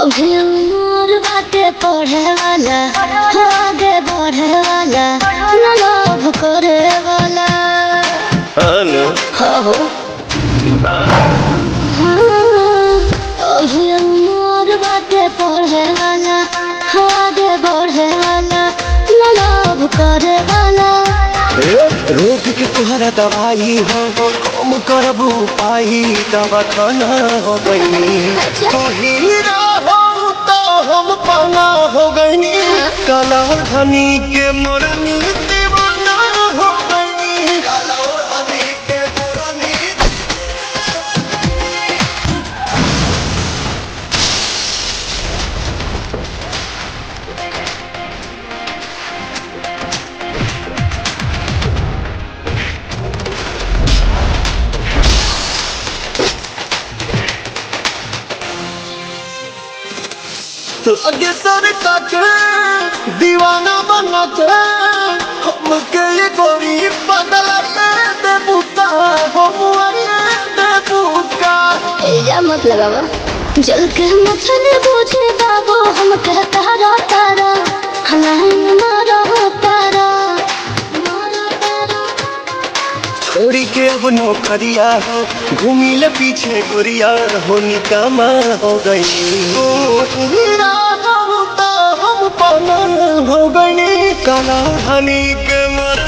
अभी उम्र बाटे पढ़े वाला, आगे बढ़े वाला, न लोभ करे वाला। हो अभी उम्र बाटे पढ़े वाला, आगे बढ़े वाला, न लोभ करे वाला। रोग के तुहरा दवाई हो हम करबू पाई दवा खाना हो गई तो हीरा हो तो हम पाना हो गई काला धनी के मोरनी दीवाना हो गई काला धनी के मोरनी। तो आगे सर तक दीवाना बना के हमके ये गोरी बदल दे बुता हम दे बुता। या मत लगावा जल के मथन बूझे बाबू हम कहता रो तारा हलाइन मारो तारा। छोड़ी के अब नौकरिया हो घूमी ले पीछे गोरिया हो निकामा हो गई हम पाना हो गई काला धनी के मर